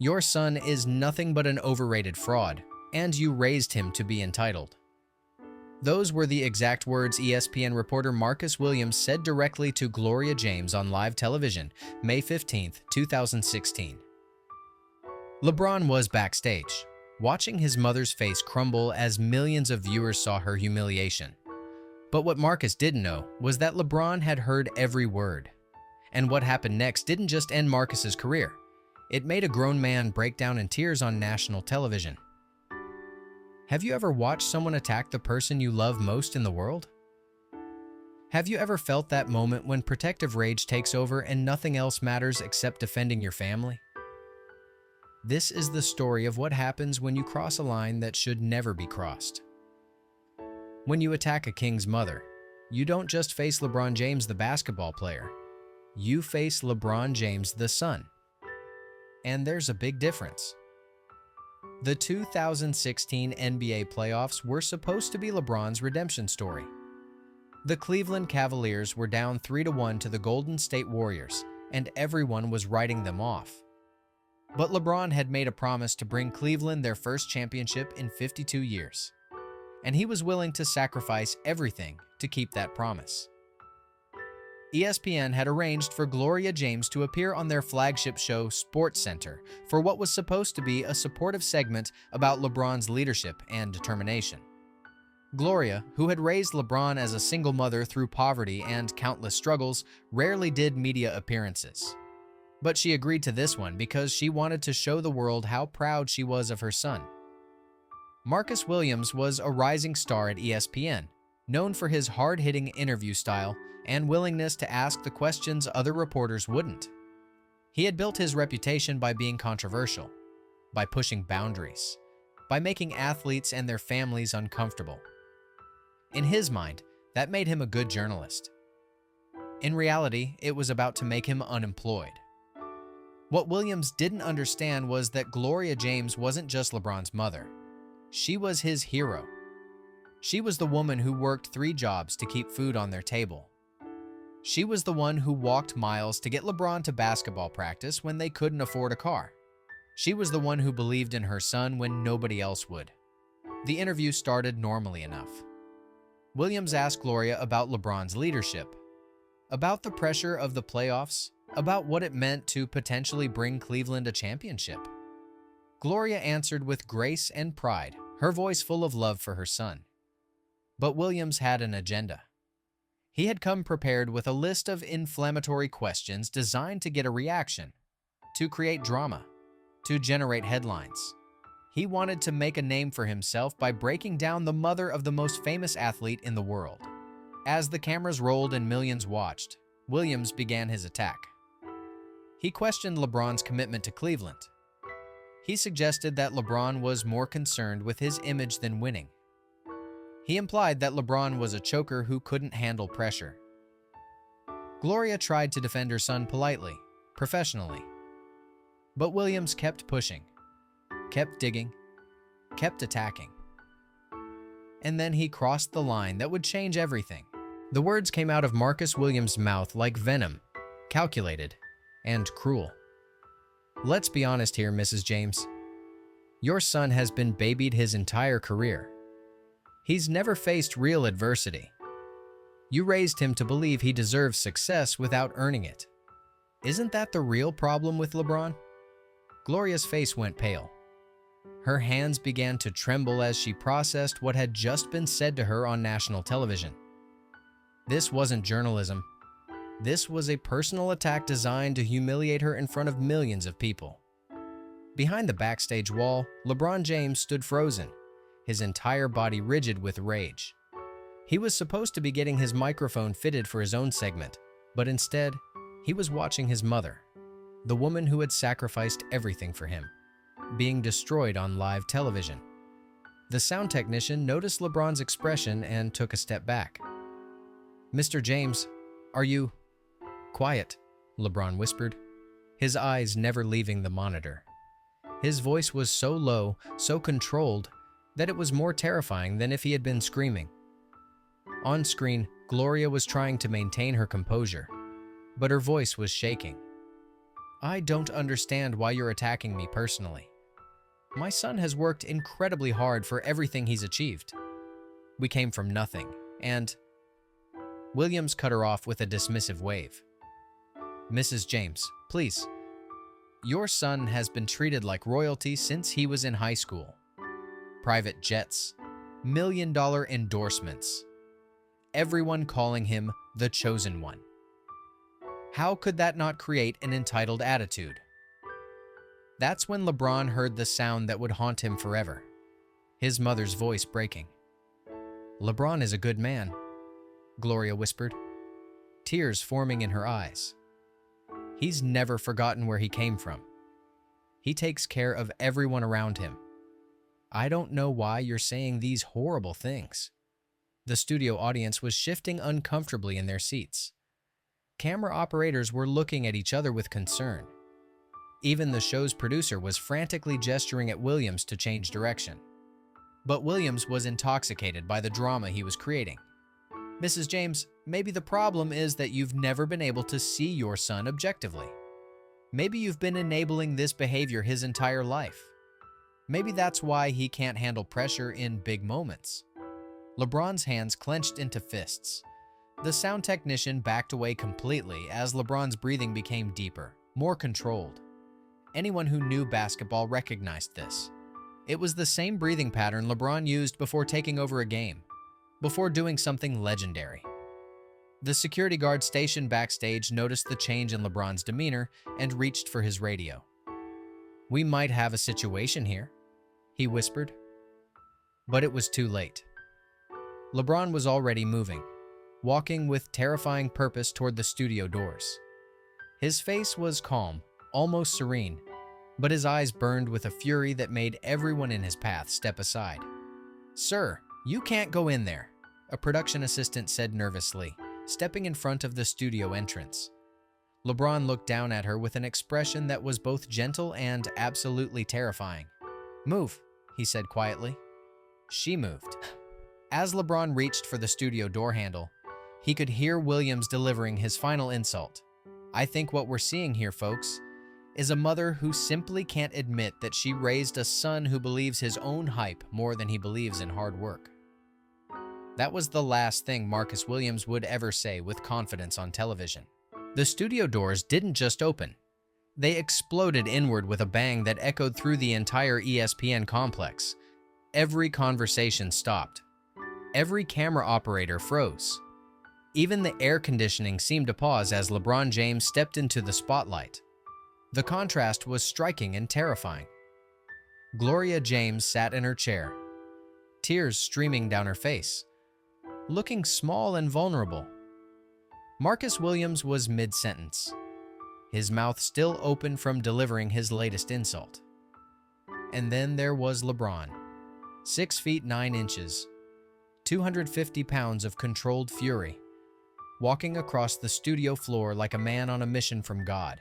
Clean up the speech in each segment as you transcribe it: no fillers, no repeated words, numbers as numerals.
Your son is nothing but an overrated fraud, and you raised him to be entitled. Those were the exact words ESPN reporter Marcus Williams said directly to Gloria James on live television, May 15, 2016. LeBron was backstage, watching his mother's face crumble as millions of viewers saw her humiliation. But what Marcus didn't know was that LeBron had heard every word. And what happened next didn't just end Marcus's career. It made a grown man break down in tears on national television. Have you ever watched someone attack the person you love most in the world? Have you ever felt that moment when protective rage takes over and nothing else matters except defending your family? This is the story of what happens when you cross a line that should never be crossed. When you attack a king's mother, you don't just face LeBron James, the basketball player. You face LeBron James, the son. And there's a big difference. The 2016 NBA playoffs were supposed to be LeBron's redemption story. The Cleveland Cavaliers were down 3-1 to the Golden State Warriors, and everyone was writing them off. But LeBron had made a promise to bring Cleveland their first championship in 52 years, and he was willing to sacrifice everything to keep that promise. ESPN had arranged for Gloria James to appear on their flagship show SportsCenter for what was supposed to be a supportive segment about LeBron's leadership and determination. Gloria, who had raised LeBron as a single mother through poverty and countless struggles, rarely did media appearances. But she agreed to this one because she wanted to show the world how proud she was of her son. Marcus Williams was a rising star at ESPN, known for his hard-hitting interview style and willingness to ask the questions other reporters wouldn't. He had built his reputation by being controversial, by pushing boundaries, by making athletes and their families uncomfortable. In his mind, that made him a good journalist. In reality, it was about to make him unemployed. What Williams didn't understand was that Gloria James wasn't just LeBron's mother. She was his hero. She was the woman who worked 3 jobs to keep food on their table. She was the one who walked miles to get LeBron to basketball practice when they couldn't afford a car. She was the one who believed in her son when nobody else would. The interview started normally enough. Williams asked Gloria about LeBron's leadership, about the pressure of the playoffs, about what it meant to potentially bring Cleveland a championship. Gloria answered with grace and pride, her voice full of love for her son. But Williams had an agenda. He had come prepared with a list of inflammatory questions designed to get a reaction, to create drama, to generate headlines. He wanted to make a name for himself by breaking down the mother of the most famous athlete in the world. As the cameras rolled and millions watched, Williams began his attack. He questioned LeBron's commitment to Cleveland. He suggested that LeBron was more concerned with his image than winning. He implied that LeBron was a choker who couldn't handle pressure. Gloria tried to defend her son politely, professionally. But Williams kept pushing, kept digging, kept attacking. And then he crossed the line that would change everything. The words came out of Marcus Williams' mouth like venom, calculated, and cruel. Let's be honest here, Mrs. James. Your son has been babied his entire career. He's never faced real adversity. You raised him to believe he deserves success without earning it. Isn't that the real problem with LeBron? Gloria's face went pale. Her hands began to tremble as she processed what had just been said to her on national television. This wasn't journalism. This was a personal attack designed to humiliate her in front of millions of people. Behind the backstage wall, LeBron James stood frozen, his entire body rigid with rage. He was supposed to be getting his microphone fitted for his own segment, but instead, he was watching his mother, the woman who had sacrificed everything for him, being destroyed on live television. The sound technician noticed LeBron's expression and took a step back. "Mr. James, are you—" "Quiet," LeBron whispered, his eyes never leaving the monitor. His voice was so low, so controlled, that it was more terrifying than if he had been screaming. On screen, Gloria was trying to maintain her composure, but her voice was shaking. I don't understand why you're attacking me personally. My son has worked incredibly hard for everything he's achieved. We came from nothing, and Williams cut her off with a dismissive wave. Mrs. James, please. Your son has been treated like royalty since he was in high school. Private jets, million-dollar endorsements, everyone calling him the chosen one. How could that not create an entitled attitude? That's when LeBron heard the sound that would haunt him forever, his mother's voice breaking. LeBron is a good man, Gloria whispered, tears forming in her eyes. He's never forgotten where he came from. He takes care of everyone around him. I don't know why you're saying these horrible things. The studio audience was shifting uncomfortably in their seats. Camera operators were looking at each other with concern. Even the show's producer was frantically gesturing at Williams to change direction. But Williams was intoxicated by the drama he was creating. Mrs. James, maybe the problem is that you've never been able to see your son objectively. Maybe you've been enabling this behavior his entire life. Maybe that's why he can't handle pressure in big moments. LeBron's hands clenched into fists. The sound technician backed away completely as LeBron's breathing became deeper, more controlled. Anyone who knew basketball recognized this. It was the same breathing pattern LeBron used before taking over a game, before doing something legendary. The security guard stationed backstage noticed the change in LeBron's demeanor and reached for his radio. We might have a situation here, he whispered. But it was too late. LeBron was already moving, walking with terrifying purpose toward the studio doors. His face was calm, almost serene, but his eyes burned with a fury that made everyone in his path step aside. Sir, you can't go in there, a production assistant said nervously, stepping in front of the studio entrance. LeBron looked down at her with an expression that was both gentle and absolutely terrifying. Move, he said quietly. She moved. As LeBron reached for the studio door handle, he could hear Williams delivering his final insult. I think what we're seeing here, folks, is a mother who simply can't admit that she raised a son who believes his own hype more than he believes in hard work. That was the last thing Marcus Williams would ever say with confidence on television. The studio doors didn't just open. They exploded inward with a bang that echoed through the entire ESPN complex. Every conversation stopped. Every camera operator froze. Even the air conditioning seemed to pause as LeBron James stepped into the spotlight. The contrast was striking and terrifying. Gloria James sat in her chair, tears streaming down her face, looking small and vulnerable. Marcus Williams was mid-sentence, his mouth still open from delivering his latest insult. And then there was LeBron, 6 feet 9 inches, 250 pounds of controlled fury, walking across the studio floor like a man on a mission from God.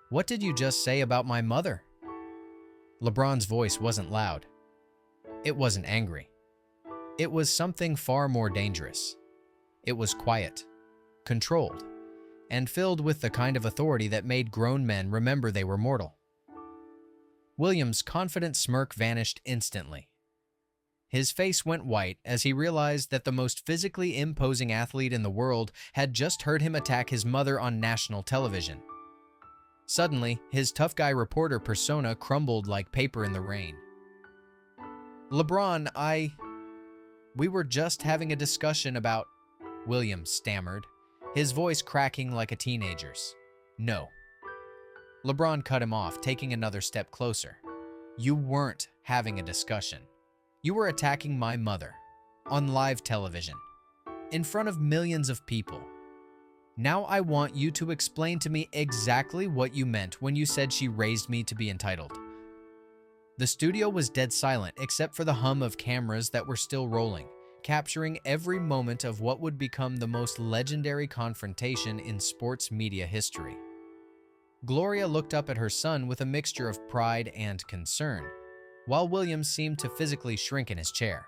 What did you just say about my mother? LeBron's voice wasn't loud. It wasn't angry. It was something far more dangerous. It was quiet, controlled, and filled with the kind of authority that made grown men remember they were mortal. Williams' confident smirk vanished instantly. His face went white as he realized that the most physically imposing athlete in the world had just heard him attack his mother on national television. Suddenly, his tough guy reporter persona crumbled like paper in the rain. LeBron, we were just having a discussion about, Williams stammered, his voice cracking like a teenager's. No. LeBron cut him off, taking another step closer. You weren't having a discussion. You were attacking my mother, on live television, in front of millions of people. Now I want you to explain to me exactly what you meant when you said she raised me to be entitled. The studio was dead silent except for the hum of cameras that were still rolling, capturing every moment of what would become the most legendary confrontation in sports media history. Gloria looked up at her son with a mixture of pride and concern, while Williams seemed to physically shrink in his chair.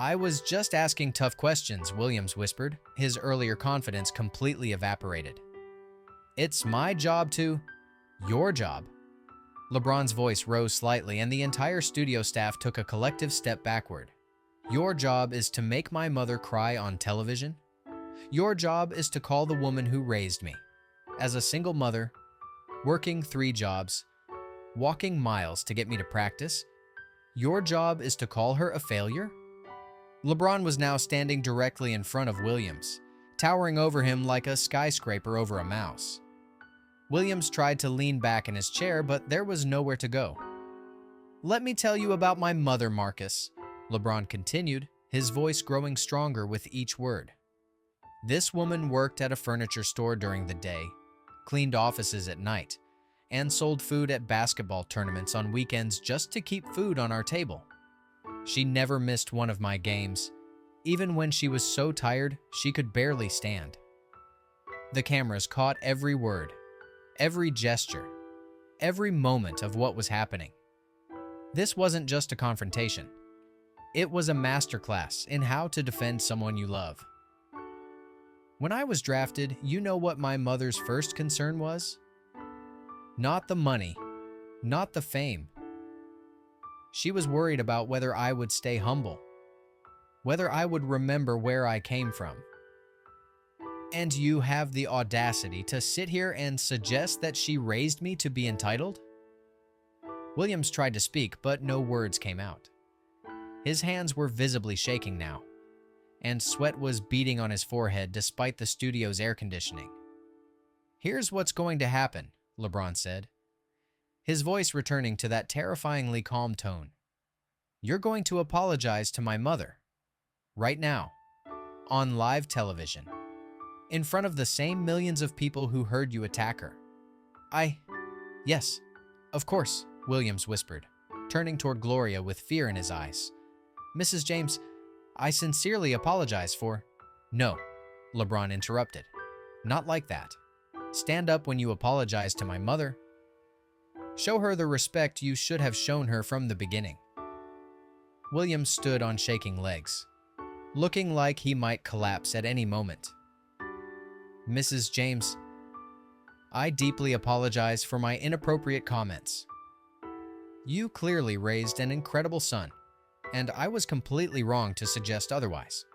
I was just asking tough questions, Williams whispered, his earlier confidence completely evaporated. It's my job to... Your job. LeBron's voice rose slightly and the entire studio staff took a collective step backward. Your job is to make my mother cry on television? Your job is to call the woman who raised me. As a single mother, working 3 jobs, walking miles to get me to practice, your job is to call her a failure? LeBron was now standing directly in front of Williams, towering over him like a skyscraper over a mouse. Williams tried to lean back in his chair, but there was nowhere to go. Let me tell you about my mother, Marcus, LeBron continued, his voice growing stronger with each word. This woman worked at a furniture store during the day, cleaned offices at night, and sold food at basketball tournaments on weekends just to keep food on our table. She never missed one of my games, even when she was so tired she could barely stand. The cameras caught every word, every gesture, every moment of what was happening. This wasn't just a confrontation. It was a masterclass in how to defend someone you love. When I was drafted, you know what my mother's first concern was? Not the money, not the fame. She was worried about whether I would stay humble, whether I would remember where I came from. And you have the audacity to sit here and suggest that she raised me to be entitled? Williams tried to speak, but no words came out. His hands were visibly shaking now, and sweat was beading on his forehead despite the studio's air conditioning. Here's what's going to happen, LeBron said, his voice returning to that terrifyingly calm tone. You're going to apologize to my mother, right now, on live television, in front of the same millions of people who heard you attack her. Yes, of course, Williams whispered, turning toward Gloria with fear in his eyes. Mrs. James, I sincerely apologize for... No, LeBron interrupted. Not like that. Stand up when you apologize to my mother. Show her the respect you should have shown her from the beginning. Williams stood on shaking legs, looking like he might collapse at any moment. Mrs. James, I deeply apologize for my inappropriate comments. You clearly raised an incredible son, and I was completely wrong to suggest otherwise.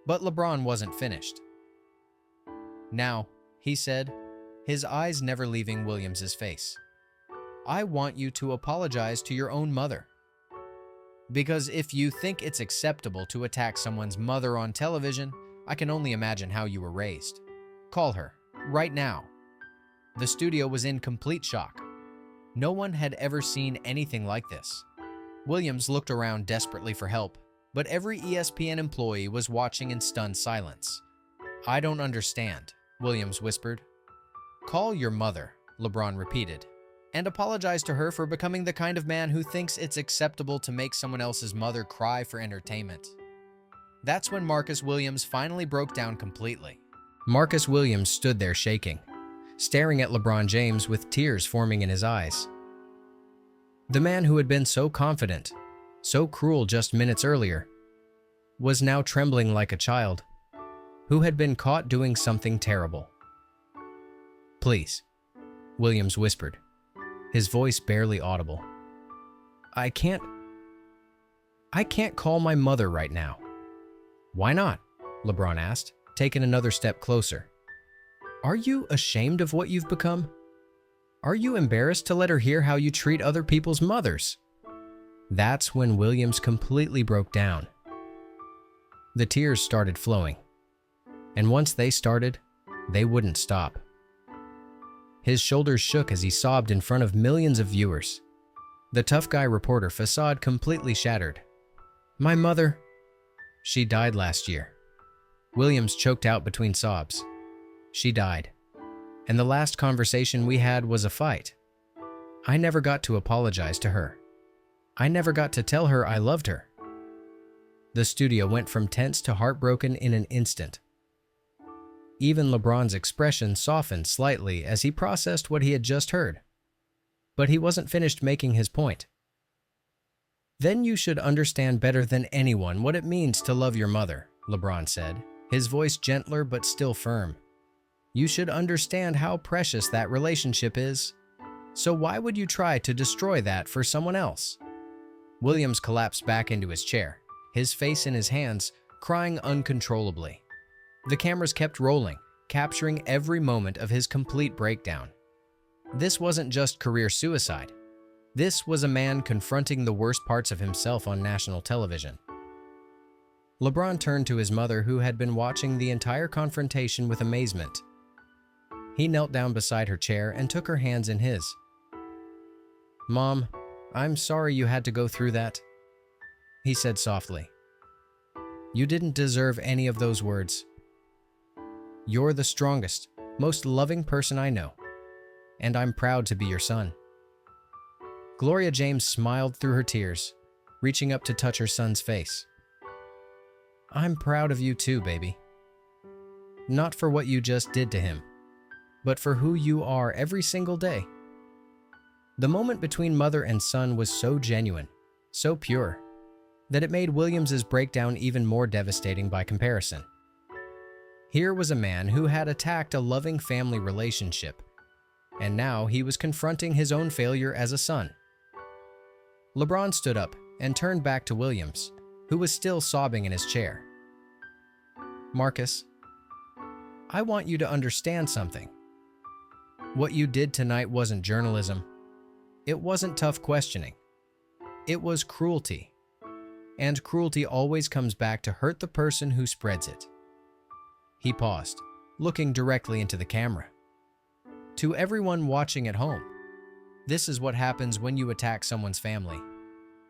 But LeBron wasn't finished. Now, he said, his eyes never leaving Williams's face, I want you to apologize to your own mother. Because if you think it's acceptable to attack someone's mother on television, I can only imagine how you were raised. Call her, right now. The studio was in complete shock. No one had ever seen anything like this. Williams looked around desperately for help, but every ESPN employee was watching in stunned silence. I don't understand, Williams whispered. Call your mother, LeBron repeated, and apologize to her for becoming the kind of man who thinks it's acceptable to make someone else's mother cry for entertainment. That's when Marcus Williams finally broke down completely. Marcus Williams stood there shaking, staring at LeBron James with tears forming in his eyes. The man who had been so confident, so cruel just minutes earlier, was now trembling like a child who had been caught doing something terrible. Please, Williams whispered, his voice barely audible. I can't call my mother right now. Why not? LeBron asked, taking another step closer. Are you ashamed of what you've become? Are you embarrassed to let her hear how you treat other people's mothers? That's when Williams completely broke down. The tears started flowing, and once they started, they wouldn't stop. His shoulders shook as he sobbed in front of millions of viewers. The tough guy reporter facade completely shattered. My mother, she died last year. Williams choked out between sobs. She died. And the last conversation we had was a fight. I never got to apologize to her. I never got to tell her I loved her. The studio went from tense to heartbroken in an instant. Even LeBron's expression softened slightly as he processed what he had just heard. But he wasn't finished making his point. Then you should understand better than anyone what it means to love your mother, LeBron said, his voice gentler but still firm. You should understand how precious that relationship is. So why would you try to destroy that for someone else? Williams collapsed back into his chair, his face in his hands, crying uncontrollably. The cameras kept rolling, capturing every moment of his complete breakdown. This wasn't just career suicide. This was a man confronting the worst parts of himself on national television. LeBron turned to his mother, who had been watching the entire confrontation with amazement. He knelt down beside her chair and took her hands in his. "Mom, I'm sorry you had to go through that," he said softly. "You didn't deserve any of those words. You're the strongest, most loving person I know, and I'm proud to be your son." Gloria James smiled through her tears, reaching up to touch her son's face. "I'm proud of you too, baby. Not for what you just did to him, but for who you are every single day." The moment between mother and son was so genuine, so pure, that it made Williams's breakdown even more devastating by comparison. Here was a man who had attacked a loving family relationship, and now he was confronting his own failure as a son. LeBron stood up and turned back to Williams, who was still sobbing in his chair. "Marcus, I want you to understand something. What you did tonight wasn't journalism. It wasn't tough questioning. It was cruelty. And cruelty always comes back to hurt the person who spreads it." He paused, looking directly into the camera. "To everyone watching at home, this is what happens when you attack someone's family.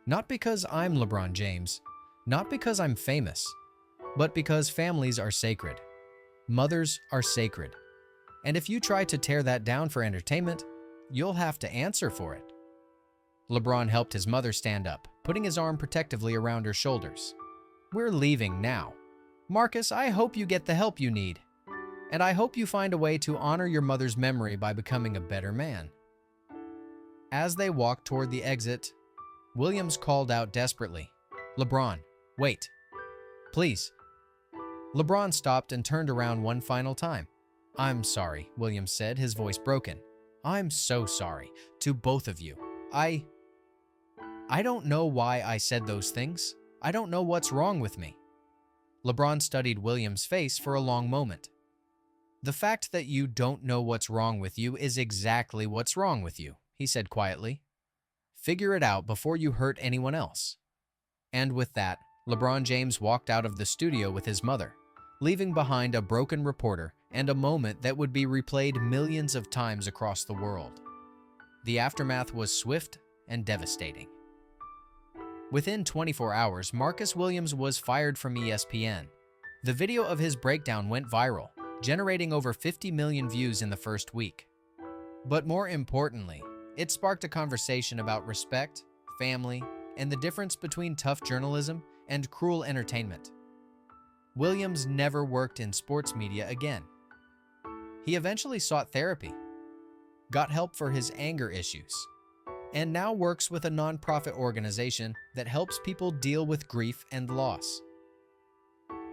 Not because I'm LeBron James, not because I'm famous, but because families are sacred. Mothers are sacred. And if you try to tear that down for entertainment, you'll have to answer for it." LeBron helped his mother stand up, putting his arm protectively around her shoulders. "We're leaving now. Marcus, I hope you get the help you need. And I hope you find a way to honor your mother's memory by becoming a better man." As they walked toward the exit, Williams called out desperately, "LeBron, wait. Please." LeBron stopped and turned around one final time. "I'm sorry," Williams said, his voice broken. "I'm so sorry. To both of you. I don't know why I said those things. I don't know what's wrong with me." LeBron studied Williams' face for a long moment. "The fact that you don't know what's wrong with you is exactly what's wrong with you," he said quietly. "Figure it out before you hurt anyone else." And with that, LeBron James walked out of the studio with his mother, leaving behind a broken reporter and a moment that would be replayed millions of times across the world. The aftermath was swift and devastating. Within 24 hours, Marcus Williams was fired from ESPN. The video of his breakdown went viral, generating over 50 million views in the first week. But more importantly, it sparked a conversation about respect, family, and the difference between tough journalism and cruel entertainment. Williams never worked in sports media again. He eventually sought therapy, got help for his anger issues, and now works with a nonprofit organization that helps people deal with grief and loss.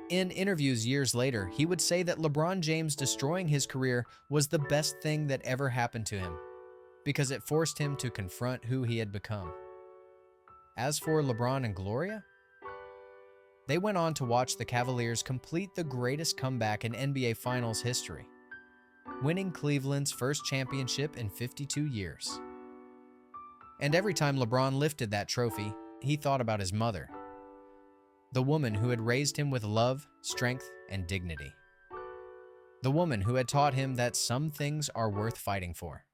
In interviews years later, he would say that LeBron James destroying his career was the best thing that ever happened to him, because it forced him to confront who he had become. As for LeBron and Gloria, they went on to watch the Cavaliers complete the greatest comeback in NBA Finals history, winning Cleveland's first championship in 52 years. And every time LeBron lifted that trophy, he thought about his mother, the woman who had raised him with love, strength, and dignity. The woman who had taught him that some things are worth fighting for.